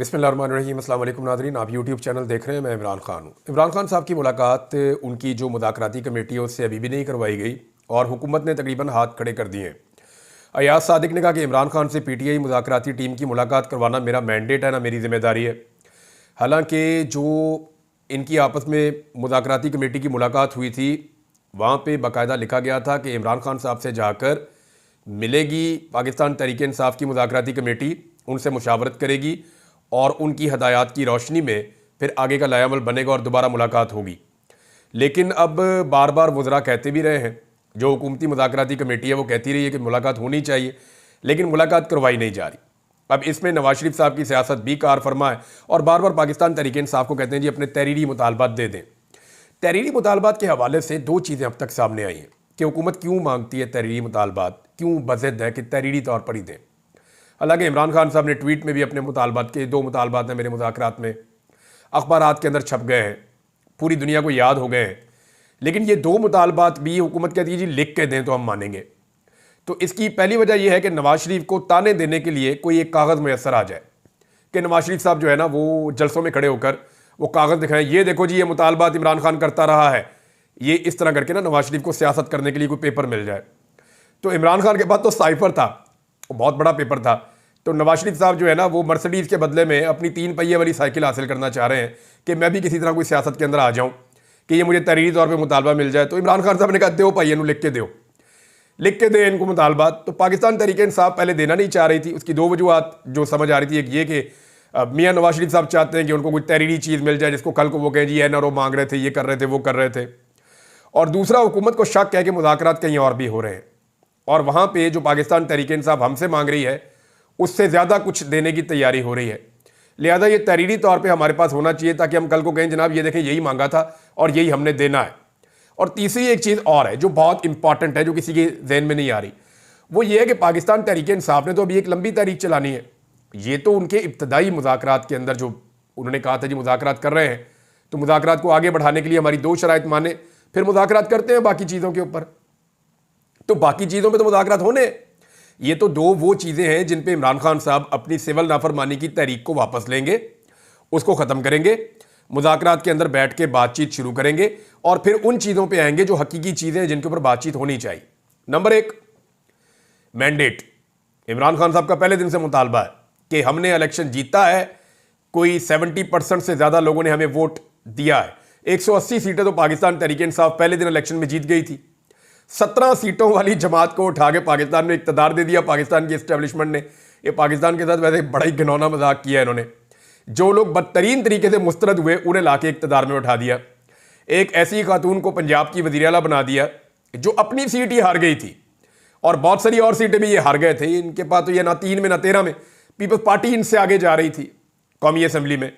बिस्मिल्लाहिर्रहमानिर्रहीम। अस्सलाम वालेकुम नाज़रीन, आप यूट्यूब चैनल देख रहे हैं। मैं इमरान खान हूँ। इमरान खान साहब की मुलाकात उनकी जो मुज़ाकराती कमेटी है उससे अभी भी नहीं करवाई गई और हुकूमत ने तकरीबन हाथ खड़े कर दिए हैं। अयाज सादिक ने कहा कि इमरान खान से पीटीआई मुज़ाकराती टीम की मुलाकात करवाना मेरा मैंडेट है, ना मेरी ज़िम्मेदारी है। हालांकि जो इनकी आपस में मुज़ाकराती कमेटी की मुलाकात हुई थी वहाँ पे बाकायदा लिखा गया था कि इमरान खान साहब से जाकर मिलेगी पाकिस्तान तहरीक इंसाफ की मुज़ाकराती कमेटी, उनसे मुशावरत करेगी और उनकी हदायत की रोशनी में फिर आगे का लायामल बनेगा और दोबारा मुलाकात होगी। लेकिन अब बार बार वज़रा कहते भी रहे हैं, जो हुकूमती मुज़ाकराती कमेटी है वो कहती रही है कि मुलाकात होनी चाहिए, लेकिन मुलाकात करवाई नहीं जा रही। अब इसमें नवाज शरीफ साहब की सियासत भी कार फरमा है और बार बार पाकिस्तान तहरीक इंसाफ को कहते हैं जी अपने तहरीरी मुतालबात दे दें। तहरीरी मुतालबात के हवाले से दो चीज़ें अब तक सामने आई हैं कि हुकूमत क्यों मांगती है तहरीरी मुतालबात, क्यों बज़िद है कि तहरीरी तौर पर ही दें। हालांकि इमरान खान साहब ने ट्वीट में भी अपने मुतालबात के दो मुतालबात हैं मेरे मुज़ाकरात में, अखबारात के अंदर छप गए हैं, पूरी दुनिया को याद हो गए हैं। लेकिन ये दो मुतालबात भी हुकूमत कहती है जी लिख के दें तो हम मानेंगे। तो इसकी पहली वजह यह है कि नवाज शरीफ को ताने देने के लिए कोई एक कागज़ मैसर आ जाए कि नवाज शरीफ साहब जो है ना वो जलसों में खड़े होकर वो कागज़ दिखाएं, ये देखो जी ये मुतालबात इमरान खान करता रहा है, ये इस तरह करके ना नवाज शरीफ को सियासत करने के लिए कोई पेपर मिल जाए। तो इमरान खान के पास तो साइफर था, बहुत बड़ा पेपर था। तो नवाज शरीफ साहब जो है ना वो मर्सिडीज़ के बदले में अपनी 3 पहिए वाली साइकिल हासिल करना चाह रहे हैं कि मैं भी किसी तरह कोई सियासत के अंदर आ जाऊं कि ये मुझे तहरीरी तौर पे मुतालबा मिल जाए। तो इमरान खान साहब ने कहा दो पहिए लिख के दो, लिख के दें इनको मुतालबात। तो पाकिस्तान तहरीक इंसाफ पहले देना नहीं चाह रही थी। उसकी दो वजूहत जो समझ आ रही थी, एक ये कि मियाँ नवाज शरीफ साहब चाहते हैं कि उनको कोई तहरीरी चीज़ मिल जाए जिसको कल को वो कहें जी NRO मांग रहे थे, ये कर रहे थे, वो कर रहे थे। और दूसरा हुकूमत को शक है कि मुज़ाकरात कहीं और भी हो रहे हैं और वहाँ पर जो पाकिस्तान तहरीक इंसाफ हमसे मांग रही है उससे ज़्यादा कुछ देने की तैयारी हो रही है। लिहाजा ये तहरीरी तौर पे हमारे पास होना चाहिए ताकि हम कल को कहें जनाब ये देखें यही मांगा था और यही हमने देना है। और तीसरी एक चीज़ और है जो बहुत इंपॉर्टेंट है, जो किसी के जहन में नहीं आ रही, वो ये है कि पाकिस्तान तहरीक इंसाफ ने तो अभी एक लंबी तारीख चलानी है। ये तो उनके इब्तदाई मुज़ाकरात के अंदर जो उन्होंने कहा था जी मुज़ाकरात कर रहे हैं, तो मुज़ाकरात को आगे बढ़ाने के लिए हमारी दो शराइत माने, फिर मुज़ाकरात करते हैं बाकी चीज़ों के ऊपर। तो बाकी चीज़ों पर तो मुज़ाकरात होने, ये तो दो वो चीज़ें हैं जिन पे इमरान खान साहब अपनी सिविल नाफरमानी की तहरीक को वापस लेंगे, उसको ख़त्म करेंगे, मुज़ाकरात के अंदर बैठ के बातचीत शुरू करेंगे और फिर उन चीज़ों पे आएंगे जो हकीकी चीज़ें हैं जिनके ऊपर बातचीत होनी चाहिए। Number 1, mandate. इमरान खान साहब का पहले दिन से मुतालबा है कि हमने इलेक्शन जीता है, कोई 70% से ज़्यादा लोगों ने हमें वोट दिया है। 180 सीटें तो पाकिस्तान तहरीक इंसाफ पहले दिन इलेक्शन में जीत गई थी। 17 सीटों वाली जमात को उठा के पाकिस्तान में इक़्तिदार दे दिया पाकिस्तान की एस्टेब्लिशमेंट ने। ये पाकिस्तान के साथ वैसे बड़ा ही घिनौना मजाक किया इन्होंने। जो लोग बदतरीन तरीके से मुस्तरद हुए उन्हें लाके इक़्तिदार में उठा दिया। एक ऐसी खातून को पंजाब की वज़ीर आला बना दिया जो अपनी सीट ही हार गई थी और बहुत सारी और सीटें भी ये हार गए थे। इनके पास तो ये ना 3 में ना 13 में पीपल्स पार्टी इनसे आगे जा रही थी कौमी असम्बली में।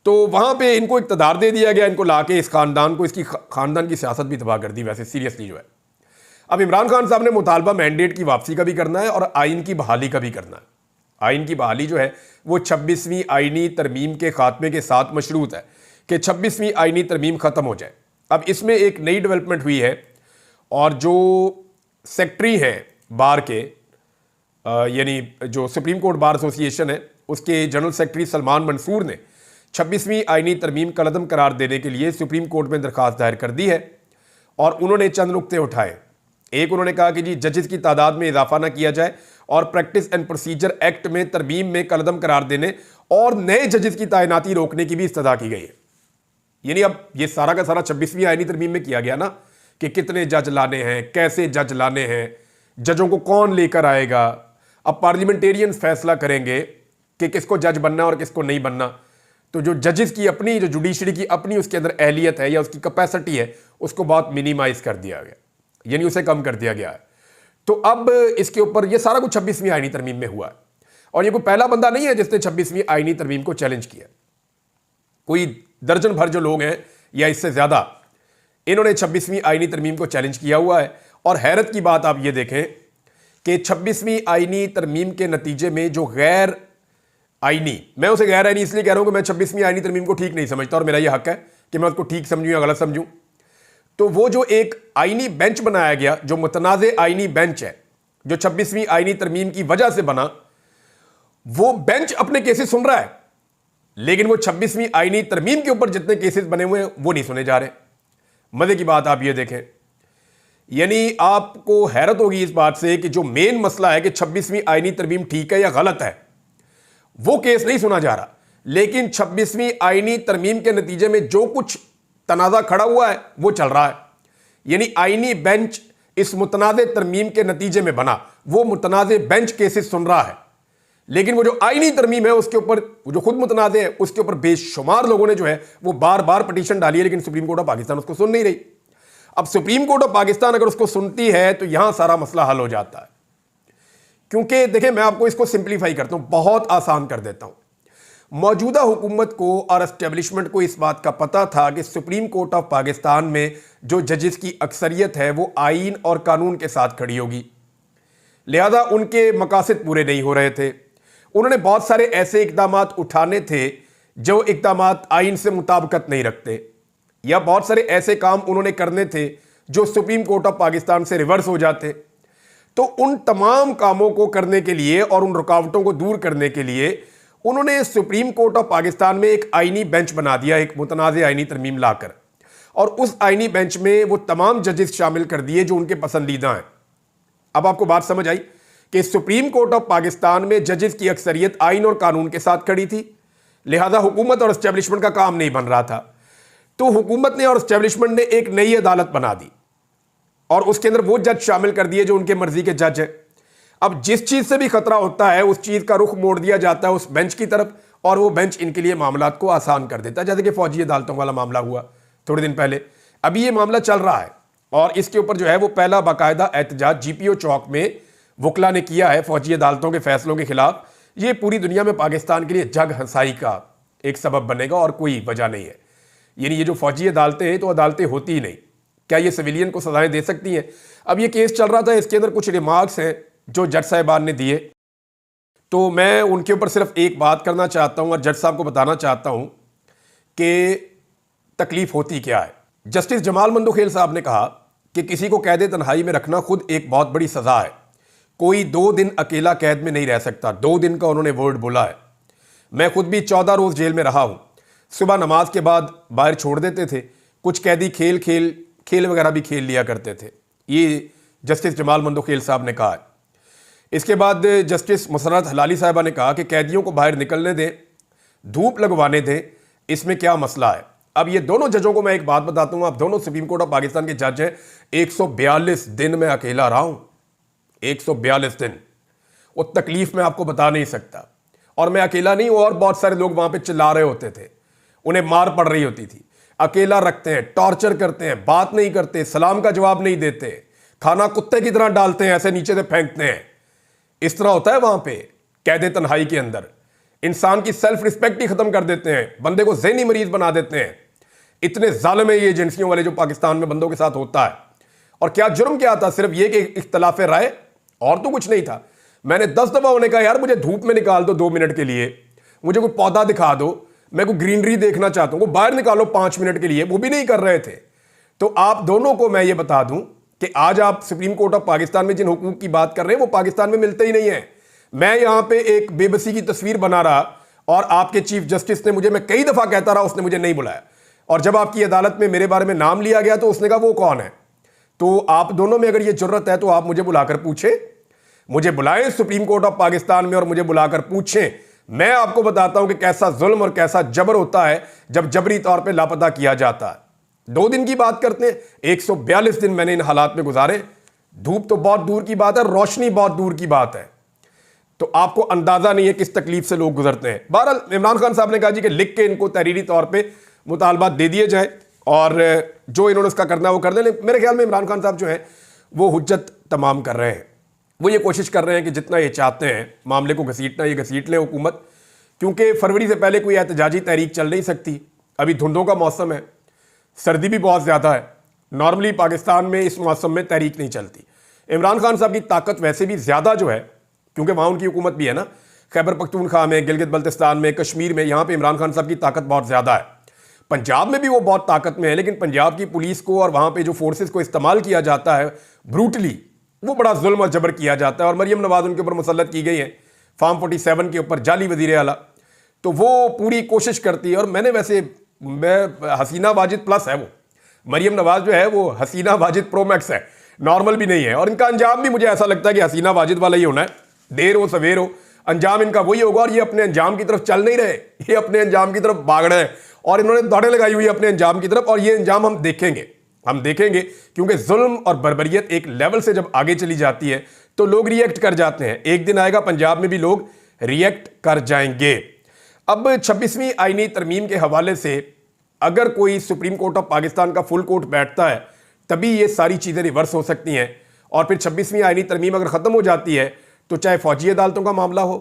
तो वहाँ पर इनको इक़्तिदार दे दिया गया, इनको लाके इस ख़ानदान को, इसकी ख़ानदान की सियासत भी तबाह कर दी वैसे सीरियसली जो है। अब इमरान खान साहब ने मुतालबा मैंडेट की वापसी का भी करना है और आइन की बहाली का भी करना है। आइन की बहाली जो है वो 26वीं आइनी तरमीम के खात्मे के साथ मशरूत है कि 26वीं आइनी तरमीम ख़त्म हो जाए। अब इसमें एक नई डेवलपमेंट हुई है और जो सेक्रेटरी है बार के, यानी जो सुप्रीम कोर्ट बार एसोसिएशन है, उसके जनरल सेक्रेटरी सलमान मंसूर ने 26वीं आइनी तरमीम का कलदम करार देने के लिए सुप्रीम कोर्ट में दरख्वास्त दायर कर दी है और उन्होंने चंद नुक्ते उठाए। एक, उन्होंने कहा कि जी जजेस की तादाद में इजाफा ना किया जाए और प्रैक्टिस एंड प्रोसीजर एक्ट में तरमीम में कलदम करार देने और नए जजेस की तैनाती रोकने की भी इस्तदा की गई है। यानी अब ये सारा का सारा 26वीं आईनी तरमीम में किया गया ना कि कितने जज लाने हैं, कैसे जज लाने हैं, जजों को कौन लेकर आएगा। अब पार्लियामेंटेरियन फैसला करेंगे कि किसको जज बनना और किसको नहीं बनना। तो जो जजेस की अपनी, जो जुडिशरी की अपनी उसके अंदर अहलियत है या उसकी कैपेसिटी है, उसको बहुत मिनिमाइज कर दिया गया, यानी उसे कम कर दिया गया है। तो अब इसके ऊपर ये सारा कुछ 26वीं आईनी तरमीम में हुआ है और ये कोई पहला बंदा नहीं है जिसने 26वीं आईनी तरमीम को चैलेंज किया। कोई दर्जन भर जो लोग हैं या इससे ज़्यादा, इन्होंने 26वीं आईनी तरमीम को चैलेंज किया हुआ है। और हैरत की बात आप ये देखें कि 26वीं आईनी तरमीम के नतीजे में जो गैर आईनी, मैं उसे गैर आईनी इसलिए कह रहा हूँ कि मैं 26वीं आईनी तरमीम को ठीक नहीं समझता और मेरा ये हक है कि मैं उसको ठीक समझूँ या गलत समझूँ। तो वो जो एक आईनी बेंच बनाया गया, जो मुतनाज़े आईनी बेंच है, जो 26वीं आईनी तरमीम की वजह से बना, वो बेंच अपने केसेस सुन रहा है लेकिन वो 26वीं आईनी तरमीम के ऊपर जितने केसेस बने हुए हैं वो नहीं सुने जा रहे। मजे की बात आप ये देखें, यानी आपको हैरत होगी इस बात से कि जो मेन मसला है कि 26वीं आईनी तरमीम ठीक है या गलत है, वो केस नहीं सुना जा रहा। लेकिन 26वीं आईनी तरमीम के नतीजे में जो कुछ तनाज़ा खड़ा हुआ है वो चल रहा है। यानी आईनी बेंच इस मुतनाज़े तरमीम के नतीजे में बना, वो मुतनाज़े बेंच केसेस सुन रहा है। लेकिन वो जो आईनी तरमीम है उसके ऊपर, जो खुद मुतनाज़े है उसके ऊपर बेशुमार लोगों ने जो है वो बार बार पटिशन डाली है, लेकिन सुप्रीम कोर्ट ऑफ पाकिस्तान उसको सुन नहीं रही। अब सुप्रीम कोर्ट ऑफ पाकिस्तान अगर उसको सुनती है तो यहां सारा मसला हल हो जाता है। क्योंकि देखिए, मैं आपको इसको सिंप्लीफाई करता हूं, बहुत आसान कर देता हूं। मौजूदा हुकूमत को और एस्टेब्लिशमेंट को इस बात का पता था कि सुप्रीम कोर्ट ऑफ पाकिस्तान में जो जजेस की अक्सरियत है वो आईन और कानून के साथ खड़ी होगी, लिहाजा उनके मकासद पूरे नहीं हो रहे थे। उन्होंने बहुत सारे ऐसे इकदाम उठाने थे जो इकदाम आईन से मुताबिकत नहीं रखते, या बहुत सारे ऐसे काम उन्होंने करने थे जो सुप्रीम कोर्ट ऑफ पाकिस्तान से रिवर्स हो जाते। तो उन तमाम कामों को करने के लिए और उन रुकावटों को दूर करने के लिए उन्होंने सुप्रीम कोर्ट ऑफ पाकिस्तान में एक आईनी बेंच बना दिया, एक मुतनाज़े आईनी तरमीम लाकर, और उस आईनी बेंच में वो तमाम जजेस शामिल कर दिए जो उनके पसंदीदा हैं। अब आपको बात समझ आई कि सुप्रीम कोर्ट ऑफ पाकिस्तान में जजेस की अक्सरियत आईन और कानून के साथ खड़ी थी, लिहाजा हुकूमत और एस्टेब्लिशमेंट का काम नहीं बन रहा था। तो हुकूमत ने और एस्टेब्लिशमेंट ने एक नई अदालत बना दी और उसके अंदर वो जज शामिल कर दिए जो उनके मर्जी के जज हैं। अब जिस चीज से भी खतरा होता है उस चीज का रुख मोड़ दिया जाता है उस बेंच की तरफ, और वो बेंच इनके लिए मामलात को आसान कर देता है। जैसे कि फौजी अदालतों वाला मामला हुआ थोड़े दिन पहले, अभी ये मामला चल रहा है और इसके ऊपर जो है वो पहला बाकायदा एहतजाज जीपीओ चौक में वकला ने किया है फौजी अदालतों के फैसलों के खिलाफ। ये पूरी दुनिया में पाकिस्तान के लिए जग हंसाई का एक सबब बनेगा और कोई वजह नहीं है। यानी ये जो फौजी अदालतें हैं तो अदालतें होती ही नहीं, क्या ये सिविलियन को सजाएं दे सकती हैं? अब ये केस चल रहा था, इसके अंदर कुछ रिमार्क्स हैं जो जज साहिबान ने दिए, तो मैं उनके ऊपर सिर्फ एक बात करना चाहता हूं और जज साहब को बताना चाहता हूं कि तकलीफ होती क्या है। जस्टिस जमाल मंदोखेल साहब ने कहा कि किसी को कैद तन्हाई में रखना खुद एक बहुत बड़ी सजा है। कोई 2 दिन अकेला कैद में नहीं रह सकता। 2 दिन का उन्होंने वर्ड बोला है। मैं खुद भी 14 रोज जेल में रहा हूं। सुबह नमाज के बाद बाहर छोड़ देते थे, कुछ कैदी खेल वगैरह भी खेल लिया करते थे। ये जस्टिस जमाल मंदोखेल साहब ने कहा है। इसके बाद जस्टिस मुसर्रत हलाली साहिबा ने कहा कि कैदियों को बाहर निकलने दें, धूप लगवाने दें, इसमें क्या मसला है। अब ये दोनों जजों को मैं एक बात बताता हूं, आप दोनों सुप्रीम कोर्ट ऑफ पाकिस्तान के जज हैं। 142 दिन मैं अकेला रहा हूं, 142 दिन। वो तकलीफ मैं आपको बता नहीं सकता। और मैं अकेला नहीं हूं, और बहुत सारे लोग वहां पे चिल्ला रहे होते थे, उन्हें मार पड़ रही होती थी। अकेला रखते हैं, टॉर्चर करते हैं, बात नहीं करते, सलाम का जवाब नहीं देते, खाना कुत्ते की तरह डालते हैं, ऐसे नीचे से फेंकते हैं। इस तरह होता है वहां पे कैद तन्हाई के अंदर। इंसान की सेल्फ रिस्पेक्ट ही खत्म कर देते हैं, बंदे को ज़हनी मरीज बना देते हैं। इतने जालिम है ये एजेंसियों वाले जो पाकिस्तान में बंदों के साथ होता है। और क्या जुर्म क्या था? सिर्फ ये कि इख्तलाफ राय, और तो कुछ नहीं था। मैंने 10 दफा उन्हें कहा यार मुझे धूप में निकाल दो 2 मिनट के लिए, मुझे कोई पौधा दिखा दो, मैं कोई ग्रीनरी देखना चाहता हूं, वो बाहर निकालो 5 मिनट के लिए, वो भी नहीं कर रहे थे। तो आप दोनों को मैं ये बता दूं कि आज आप सुप्रीम कोर्ट ऑफ पाकिस्तान में जिन हुकूक की बात कर रहे हैं वो पाकिस्तान में मिलते ही नहीं है। मैं यहां पे एक बेबसी की तस्वीर बना रहा और आपके चीफ जस्टिस ने मुझे, मैं कई दफा कहता रहा, उसने मुझे नहीं बुलाया, और जब आपकी अदालत में मेरे बारे में नाम लिया गया तो उसने कहा वो कौन है। तो आप दोनों में अगर ये जरूरत है तो आप मुझे बुलाकर पूछे, मुझे बुलाएं सुप्रीम कोर्ट ऑफ पाकिस्तान में और मुझे बुलाकर पूछें। मैं आपको बताता हूं कि कैसा जुल्म और कैसा जबर होता है जब जबरी तौर पे लापता किया जाता है। 2 दिन की बात करते हैं, 142 दिन मैंने इन हालात में गुजारे। धूप तो बहुत दूर की बात है, रोशनी बहुत दूर की बात है। तो आपको अंदाजा नहीं है किस तकलीफ से लोग गुजरते हैं। बहरहाल इमरान खान साहब ने कहा जी कि लिख के इनको तहरीरी तौर पे मुतालबात दे दिए जाए और जो इन्होंने उसका करना है वो कर दें। मेरे ख्याल में इमरान खान साहब जो हैं वो हुज्जत तमाम कर रहे हैं। वो ये कोशिश कर रहे हैं कि जितना ये चाहते हैं मामले को घसीटना, ये घसीट लें हुकूमत, क्योंकि फरवरी से पहले कोई एहतजाजी तहरीक चल नहीं सकती। अभी धुंधों का मौसम है, सर्दी भी बहुत ज़्यादा है। नॉर्मली पाकिस्तान में इस मौसम में तहरीक नहीं चलती। इमरान खान साहब की ताकत वैसे भी ज़्यादा जो है, क्योंकि वहाँ उनकी हुकूमत भी है ना, खैबर पख्तूनख्वा में, गिलगित बल्तिस्तान में, कश्मीर में, यहाँ पे इमरान खान साहब की ताकत बहुत ज़्यादा है। पंजाब में भी वो बहुत ताकत में है, लेकिन पंजाब की पुलिस को और वहाँ पे जो फोर्सेस को इस्तेमाल किया जाता है ब्रूटली, वो बड़ा जुल्म और जबर किया जाता है। और मरियम नवाज उनके ऊपर मुसल्लत की गई है, फार्म 47 के ऊपर, जाली वजीर आला। तो वो पूरी कोशिश करती है। और मैं हसीना वाजिद प्लस है वो, मरियम नवाज जो है वो हसीना वाजिद प्रो मैक्स है, नॉर्मल भी नहीं है। और इनका अंजाम भी मुझे ऐसा लगता है कि हसीना वाजिद वाला ही होना है, देर हो सवेर हो अंजाम इनका वही होगा। और ये अपने अंजाम की तरफ चल नहीं रहे, ये अपने अंजाम की तरफ भाग रहे हैं और इन्होंने दौड़े लगाई हुई है अपने अंजाम की तरफ। और ये अंजाम हम देखेंगे क्योंकि जुल्म और बर्बरियत एक लेवल से जब आगे चली जाती है तो लोग रिएक्ट कर जाते हैं। एक दिन आएगा पंजाब में भी लोग रिएक्ट कर जाएंगे। अब 26वीं आईनी तरमीम के हवाले से अगर कोई सुप्रीम कोर्ट ऑफ पाकिस्तान का फुल कोर्ट बैठता है तभी ये सारी चीज़ें रिवर्स हो सकती हैं। और फिर 26वीं आईनी तरमीम अगर ख़त्म हो जाती है तो चाहे फौजी अदालतों का मामला हो,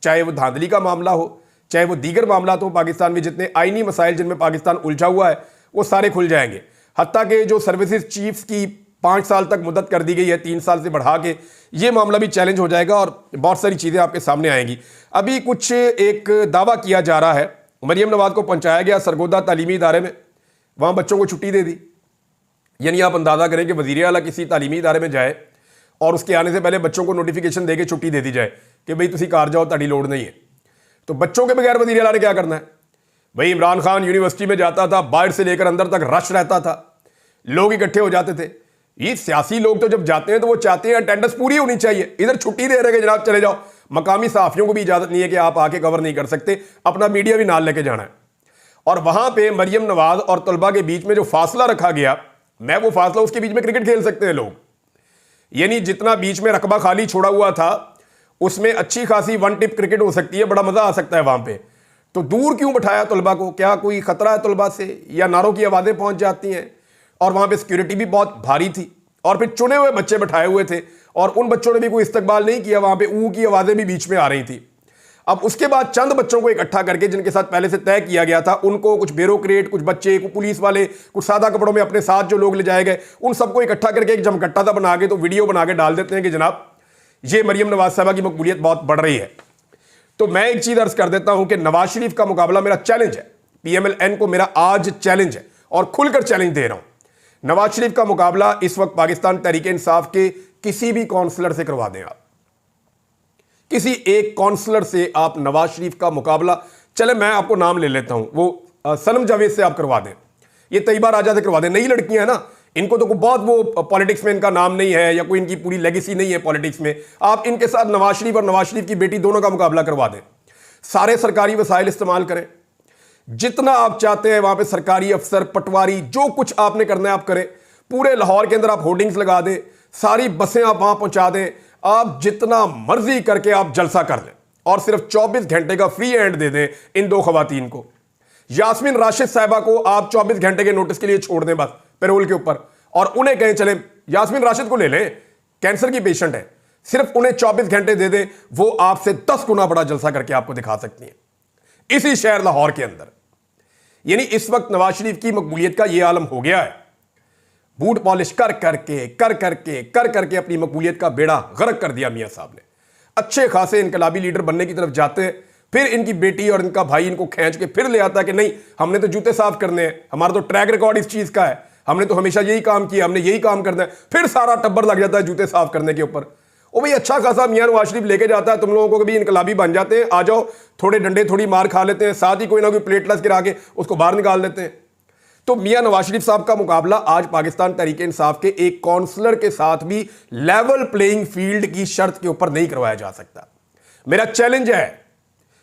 चाहे वो धांधली का मामला हो, चाहे वो दीगर मामला हो, पाकिस्तान में जितने आईनी मसाइल जिनमें पाकिस्तान उलझा हुआ है वो सारे खुल जाएंगे। हत्ता के जो सर्विसेज चीफ्स की 5 साल तक मुद्दत कर दी गई है, 3 साल से बढ़ा के, ये मामला भी चैलेंज हो जाएगा और बहुत सारी चीज़ें आपके सामने आएंगी। अभी कुछ एक दावा किया जा रहा है, मरियम नवाज को पहुंचाया गया सरगोदा तालीमी इदारे में, वहाँ बच्चों को छुट्टी दे दी। यानी आप अंदाज़ा करें कि वज़ीर आला किसी तालीमी इदारे में जाए और उसके आने से पहले बच्चों को नोटिफिकेशन दे के छुट्टी दे दी जाए कि भाई तुसी कार जाओ, ताड़ी लोड नहीं है। तो बच्चों के बगैर वज़ीर आला ने क्या करना है भाई? इमरान खान यूनिवर्सिटी में जाता था, बाहर से लेकर अंदर तक रश रहता था, लोग इकट्ठे हो जाते थे। ये सियासी लोग तो जब जाते हैं तो वो चाहते हैं अटेंडेंस पूरी होनी चाहिए, इधर छुट्टी दे रहे हैं कि जनाब चले जाओ। मकामी सहाफ़ियों को भी इजाज़त नहीं है कि आप आके कवर नहीं कर सकते, अपना मीडिया भी नाल लेके जाना है। और वहां पे मरियम नवाज और तलबा के बीच में जो फासला रखा गया, मैं वो फासला, उसके बीच में क्रिकेट खेल सकते हैं लोग। यानी जितना बीच में रकबा खाली छोड़ा हुआ था उसमें अच्छी खासी वन टिप क्रिकेट हो सकती है, बड़ा मजा आ सकता है वहां पे। तो दूर क्यों बिठाया तलबा को? क्या कोई खतरा है तलबा से, या नारों की आवाजें पहुंच जाती हैं? और वहां पे सिक्योरिटी भी बहुत भारी थी और फिर चुने हुए बच्चे बिठाए हुए थे और उन बच्चों ने भी कोई इस्तकबाल नहीं किया, वहां पे ऊ की आवाजें भी बीच में आ रही थी। अब उसके बाद चंद बच्चों को इकट्ठा करके, जिनके साथ पहले से तय किया गया था, उनको कुछ ब्यूरोक्रेट, कुछ बच्चे, कुछ पुलिस वाले, कुछ सादा कपड़ों में अपने साथ जो लोग ले जाए गए, उन सबको इकट्ठा करके एक जमकट्टा सा बना के तो वीडियो बना के डाल देते हैं कि जनाब ये मरियम नवाज साहबा की मकबूलियत बहुत बढ़ रही है। तो मैं एक चीज अर्ज कर देता हूं कि नवाज शरीफ का मुकाबला मेरा चैलेंज है, PMLN को मेरा आज चैलेंज है और खुलकर चैलेंज दे रहा हूं। नवाज शरीफ का मुकाबला इस वक्त पाकिस्तान तहरीक इंसाफ के किसी भी काउंसलर से करवा दें आप, किसी एक काउंसलर से आप नवाज शरीफ का मुकाबला, चले मैं आपको नाम ले लेता हूं, वो सनम जावेद से आप करवा दें, ये तैयबा राजा से करवा दें। नई लड़कियां हैं ना, इनको तो बहुत वो पॉलिटिक्स में इनका नाम नहीं है या कोई इनकी पूरी लेगेसी नहीं है पॉलिटिक्स में, आप इनके साथ नवाज शरीफ और नवाज शरीफ की बेटी दोनों का मुकाबला करवा दें। सारे सरकारी वसाइल इस्तेमाल करें, जितना आप चाहते हैं वहां पे सरकारी अफसर, पटवारी, जो कुछ आपने करना है आप करें। पूरे लाहौर के अंदर आप होर्डिंग्स लगा दें, सारी बसें आप वहां पहुंचा दें, आप जितना मर्जी करके आप जलसा कर लें और सिर्फ 24 घंटे का फ्री हैंड दे दें इन दो खवातीन को। यास्मीन राशिद साहिबा को आप 24 घंटे के नोटिस के लिए छोड़ दें बस पैरोल के ऊपर, और उन्हें कहें चले यास्मीन राशिद को ले लें, कैंसर की पेशेंट है, सिर्फ उन्हें 24 घंटे दे दें, वो आपसे 10 गुना बड़ा जलसा करके आपको दिखा सकती हैं इसी शहर लाहौर के अंदर। यानी इस वक्त नवाज शरीफ की मकबूलियत का यह आलम हो गया है, बूट पॉलिश कर करके अपनी मकबूलियत का बेड़ा गर्क कर दिया मियां साहब ने। अच्छे खासे इनकलाबी लीडर बनने की तरफ जाते हैं, फिर इनकी बेटी और इनका भाई इनको खींच के फिर ले आता है कि नहीं हमने तो जूते साफ करने हैं, हमारा तो ट्रैक रिकॉर्ड इस चीज का है, हमने तो हमेशा यही काम किया, हमने यही काम करना है। फिर सारा टब्बर लग जाता है जूते साफ करने के ऊपर। ओ भाई अच्छा खासा मियां नवाज शरीफ लेके जाता है तुम लोगों को, कभी इनकलाबी बन जाते हैं, आ जाओ थोड़े डंडे थोड़ी मार खा लेते हैं, साथ ही कोई ना कोई प्लेटलेस गिरा के उसको बाहर निकाल देते हैं। तो मियां नवाज शरीफ साहब का मुकाबला आज पाकिस्तान तहरीक इंसाफ के एक काउंसलर के साथ भी लेवल प्लेइंग फील्ड की शर्त के ऊपर नहीं करवाया जा सकता। मेरा चैलेंज है,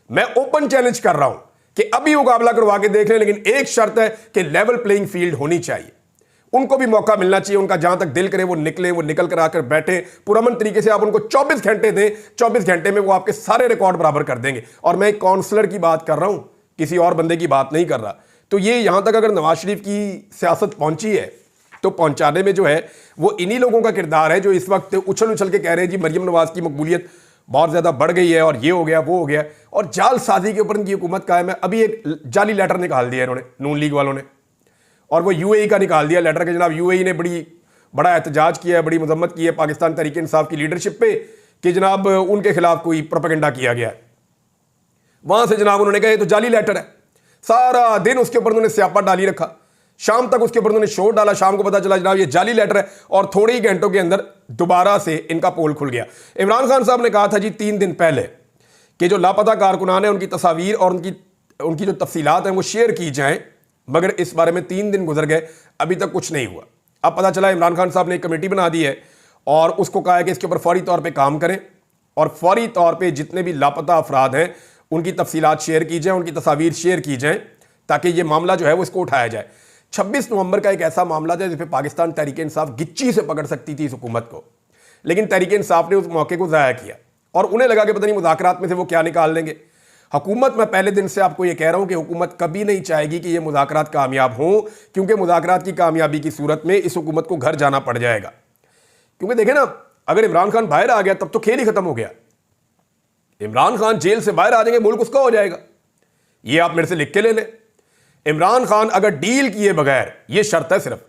मैं ओपन चैलेंज कर रहा हूं कि अभी मुकाबला करवा के देख लें, लेकिन एक शर्त है कि लेवल प्लेइंग फील्ड होनी चाहिए। उनको भी मौका मिलना चाहिए, उनका जहां तक दिल करे वो निकले, वो निकल कर आकर बैठे पुरअमन तरीके से। आप उनको 24 घंटे दें, 24 घंटे में वो आपके सारे रिकॉर्ड बराबर कर देंगे। और मैं एक काउंसलर की बात कर रहा हूं, किसी और बंदे की बात नहीं कर रहा। तो ये यहां तक अगर नवाज शरीफ की सियासत पहुंची है तो पहुंचाने में जो है वो इन्हीं लोगों का किरदार है जो इस वक्त उछल उछल के कह रहे हैं जी मरियम नवाज की मकबूलियत बहुत ज़्यादा बढ़ गई है और ये हो गया वो हो गया, और जाल साजी के ऊपर इनकी हुकूमत कायम है। अभी एक जाली लेटर निकाल दिया इन्होंने नून लीग वालों ने, और वो UAE का निकाल दिया लेटर के जनाब UAE ने बड़ा एहतजाज किया है, बड़ी मजम्मत की है पाकिस्तान तहरीक इंसाफ की लीडरशिप पे कि जनाब उनके खिलाफ कोई प्रोपेगेंडा किया गया है। वहां से जनाब उन्होंने कहा ये तो जाली लेटर है, सारा दिन उसके ऊपर उन्होंने स्यापा डाली रखा, शाम तक उसके ऊपर उन्होंने शोर डाला, शाम को पता चला जनाब ये जाली लेटर है, और थोड़े ही घंटों के अंदर दोबारा से इनका पोल खुल गया। इमरान खान साहब ने कहा था जी 3 दिन पहले कि जो लापता कारकुनान हैं उनकी तस्वीर और उनकी जो तफसीलात हैं वो शेयर की जाएं, मगर इस बारे में 3 दिन गुजर गए, अभी तक कुछ नहीं हुआ। अब पता चला इमरान खान साहब ने एक कमेटी बना दी है और उसको कहा है कि इसके ऊपर फौरी तौर पे काम करें और फौरी तौर पे जितने भी लापता अफराद हैं उनकी तफसीलात शेयर की जाए, उनकी तस्वीर शेयर की जाए, ताकि ये मामला जो है वो इसको उठाया जाए। 26 नवंबर का एक ऐसा मामला था जिस पर पाकिस्तान तहरीक इंसाफ गिच्ची से पकड़ सकती थी इस हुकूमत को, लेकिन तहरीक इंसाफ ने उस मौके को ज़ाया किया और उन्हें लगा कि पता नहीं मुज़ाकरात में से वो क्या निकाल लेंगे। हुकूमत, मैं पहले दिन से आपको ये कह रहा हूं कि हुकूमत कभी नहीं चाहेगी कि ये मुज़ाकरात कामयाब हों, क्योंकि मुज़ाकरात की कामयाबी की सूरत में इस हुकूमत को घर जाना पड़ जाएगा। क्योंकि देखें ना, अगर इमरान खान बाहर आ गया तब तो खेल ही खत्म हो गया। इमरान खान जेल से बाहर आ जाएंगे, मुल्क उसका हो जाएगा। ये आप मेरे से लिख के ले लें। इमरान खान अगर डील किए बगैर, ये शर्त है सिर्फ,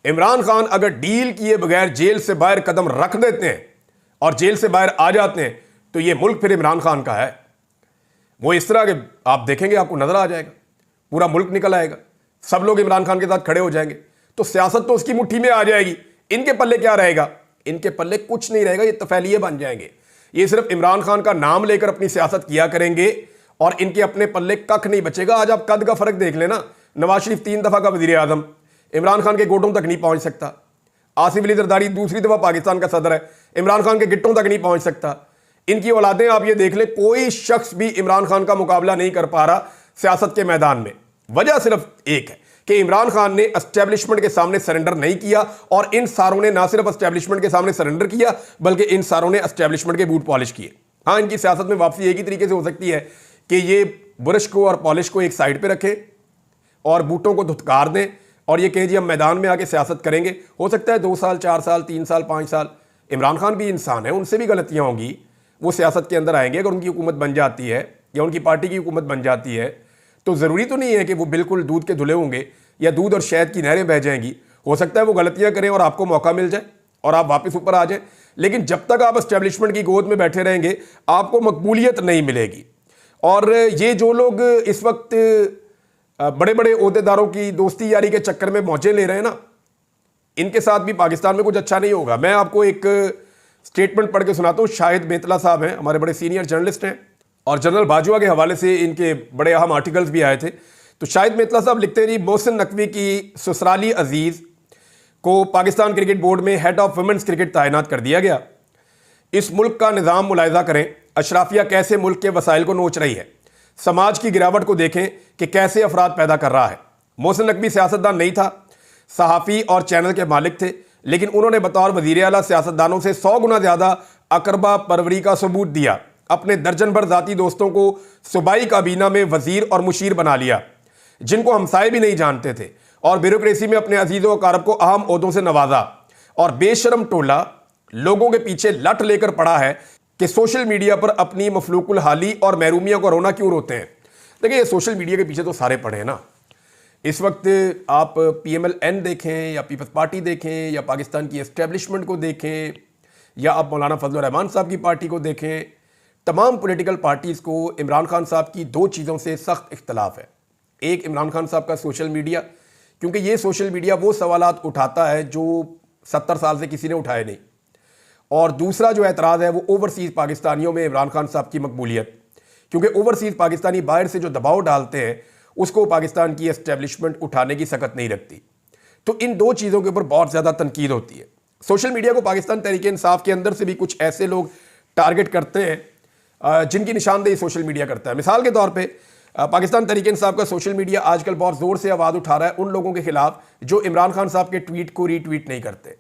इमरान खान अगर डील किए बगैर जेल से बाहर कदम रख देते हैं और जेल से बाहर आ जाते हैं तो ये मुल्क फिर इमरान खान का है। वो इस तरह के आप देखेंगे, आपको नजर आ जाएगा, पूरा मुल्क निकल आएगा, सब लोग इमरान खान के साथ खड़े हो जाएंगे, तो सियासत तो उसकी मुट्ठी में आ जाएगी। इनके पल्ले क्या रहेगा? इनके पल्ले कुछ नहीं रहेगा, ये तफैलिये बन जाएंगे। ये सिर्फ इमरान खान का नाम लेकर अपनी सियासत किया करेंगे और इनके अपने पल्ले कख नहीं बचेगा। आज आप कद का फर्क देख लेना, नवाज शरीफ 3 दफा का वजीर आजम, इमरान खान के गोटों तक नहीं पहुंच सकता। आसिफ अली जरदारी दूसरी दफा पाकिस्तान का सदर है, इमरान खान के गिट्टों तक नहीं पहुंच सकता। इनकी औलादें आप ये देख ले, कोई शख्स भी इमरान खान का मुकाबला नहीं कर पा रहा सियासत के मैदान में। वजह सिर्फ एक है कि इमरान खान ने एस्टेब्लिशमेंट के सामने सरेंडर नहीं किया और इन सारों ने ना सिर्फ एस्टेब्लिशमेंट के सामने सरेंडर किया बल्कि इन सारों ने एस्टेब्लिशमेंट के बूट पॉलिश किए। हाँ, इनकी सियासत में वापसी एक ही तरीके से हो सकती है कि ये बुरश को और पॉलिश को एक साइड पर रखें और बूटों को धुतकार दें और ये कहें जी हम मैदान में आके सियासत करेंगे। हो सकता है 2 साल, 4 साल, 3 साल, 5 साल। इमरान खान भी इंसान है, उनसे भी गलतियां होंगी, वो सियासत के अंदर आएंगे। अगर उनकी हुकूमत बन जाती है या उनकी पार्टी की हुकूमत बन जाती है तो ज़रूरी तो नहीं है कि वो बिल्कुल दूध के धुले होंगे या दूध और शहद की नहरें बह जाएंगी। हो सकता है वो गलतियां करें और आपको मौका मिल जाए और आप वापस ऊपर आ जाएं, लेकिन जब तक आप एस्टेब्लिशमेंट की गोद में बैठे रहेंगे आपको मकबूलियत नहीं मिलेगी। और ये जो लोग इस वक्त बड़े बड़े ओहदेदारों की दोस्ती यारी के चक्कर में मौजे ले रहे हैं ना, इनके साथ भी पाकिस्तान में कुछ अच्छा नहीं होगा। मैं आपको एक स्टेटमेंट पढ़ के सुनाता हूँ। शाहिद मेतला साहब हैं, हमारे बड़े सीनियर जर्नलिस्ट हैं और जनरल बाजवा के हवाले से इनके बड़े अहम आर्टिकल्स भी आए थे। तो शाहिद मेतला साहब लिखते हैं, मोहसिन नकवी की ससुराली अजीज़ को पाकिस्तान क्रिकेट बोर्ड में हेड ऑफ वुमेन्स क्रिकेट तैनात कर दिया गया। इस मुल्क का निज़ाम मुलाहिजा करें, अशराफिया कैसे मुल्क के वसाइल को नोच रही है। समाज की गिरावट को देखें कि कैसे अफराद पैदा कर रहा है। मोहसिन नकवी सियासतदान नहीं था, सहाफ़ी और चैनल के मालिक थे, लेकिन उन्होंने बतौर वज़ीर आला सियासतदानों से 100 गुना ज़्यादा अकरबा परवरी का सबूत दिया। अपने दर्जन भर ज़ाती दोस्तों को सूबाई काबीना में वज़ीर और मुशीर बना लिया, जिनको हमसाए भी नहीं जानते थे, और ब्यूरोक्रेसी में अपने अजीज़ व अकारब को अहम ओहदों से नवाजा। और बेशरम टोला लोगों के पीछे लट लेकर पड़ा है कि सोशल मीडिया पर अपनी मफलूकुल हाली और महरूमिया को रोना क्यों रोते हैं। देखिए, ये सोशल मीडिया के पीछे तो सारे पड़े हैं ना। इस वक्त आप PMLN देखें या पीपल्स पार्टी देखें या पाकिस्तान की एस्टेब्लिशमेंट को देखें या आप मौलाना फजल रहमान साहब की पार्टी को देखें, तमाम पॉलिटिकल पार्टीज़ को इमरान खान साहब की 2 चीज़ों से सख्त इख्तलाफ है। एक, इमरान खान साहब का सोशल मीडिया, क्योंकि ये सोशल मीडिया वो सवालात उठाता है जो 70 साल से किसी ने उठाए नहीं। और दूसरा जो एतराज़ है वो ओवरसीज़ पाकिस्तानियों में इमरान खान साहब की मकबूलियत, क्योंकि ओवरसीज़ पाकिस्तानी बाहर से जो दबाव डालते हैं उसको पाकिस्तान की एस्टेब्लिशमेंट उठाने की सकत नहीं रखती। तो इन 2 चीज़ों के ऊपर बहुत ज़्यादा तनकीद होती है। सोशल मीडिया को पाकिस्तान तहरीक इंसाफ के अंदर से भी कुछ ऐसे लोग टारगेट करते हैं जिनकी निशानदेही सोशल मीडिया करता है। मिसाल के तौर पे पाकिस्तान तहरीक इंसाफ का सोशल मीडिया आजकल बहुत ज़ोर से आवाज़ उठा रहा है उन लोगों के खिलाफ जो इमरान खान साहब के ट्वीट को रीट्वीट नहीं करते,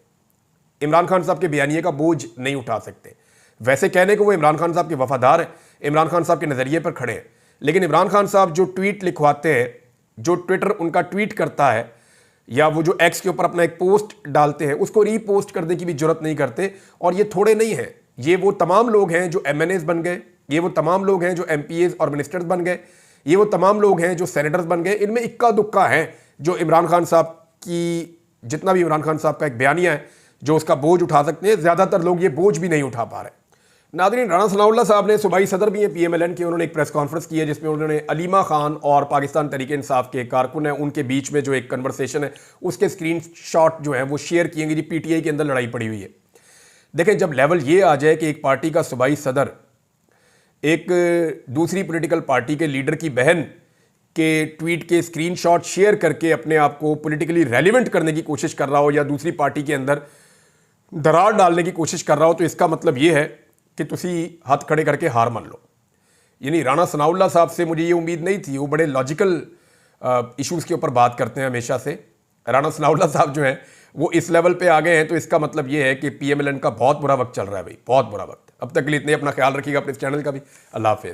इमरान खान साहब के बयानिए का बोझ नहीं उठा सकते। वैसे कहने को वो इमरान खान साहब के वफादार हैं, इमरान खान साहब के नज़रिए पर खड़े हैं, लेकिन इमरान खान साहब जो ट्वीट लिखवाते हैं, जो ट्विटर उनका ट्वीट करता है या वो जो एक्स के ऊपर अपना एक पोस्ट डालते हैं उसको रीपोस्ट करने की भी जरूरत नहीं करते। और ये थोड़े नहीं हैं, ये वो तमाम लोग हैं जो MNAs बन गए, ये वो तमाम लोग हैं जो MPAs और मिनिस्टर्स बन गए, ये वो तमाम लोग हैं जो सेनेटर्स बन गए। इनमें इक्का दुक्का है जो इमरान खान साहब की, जितना भी इमरान खान साहब का एक बयानिया है जो उसका बोझ उठा सकते हैं, ज़्यादातर लोग ये बोझ भी नहीं उठा पा रहे। नाज़रीन, राना सनाउल्लाह साहब ने, सूबाई सदर भी हैं PMLN के, उन्होंने एक प्रेस कॉन्फ्रेंस की है जिसमें उन्होंने अलीमा खान और पाकिस्तान तहरीक इंसाफ के कारकुन हैं उनके बीच में जो एक कन्वर्सेशन है उसके स्क्रीन शॉट जो है वो शेयर किए गए। PTI के अंदर लड़ाई पड़ी हुई है। देखें, जब लेवल ये आ जाए कि एक पार्टी का सूबाई सदर एक दूसरी पॉलिटिकल पार्टी के लीडर की बहन के ट्वीट के स्क्रीनशॉट शेयर करके अपने आप को पॉलिटिकली रेलिवेंट करने की कोशिश कर रहा हो या दूसरी पार्टी के अंदर दरार डालने की कोशिश कर रहा हो, तो इसका मतलब ये है कि तुसी हाथ खड़े करके हार मान लो। यानी राणा सनाउल्लाह साहब से मुझे ये उम्मीद नहीं थी। वो बड़े लॉजिकल इश्यूज़ के ऊपर बात करते हैं हमेशा से। राणा सनाउल्लाह साहब जो हैं वो इस लेवल पे आ गए हैं, तो इसका मतलब ये है कि PMLN का बहुत बुरा वक्त चल रहा है भाई, बहुत बुरा वक्त। अब तक के लिए इतने, अपना ख्याल रखिएगा, अपने इस चैनल का भी। अल्लाह हाफिज़।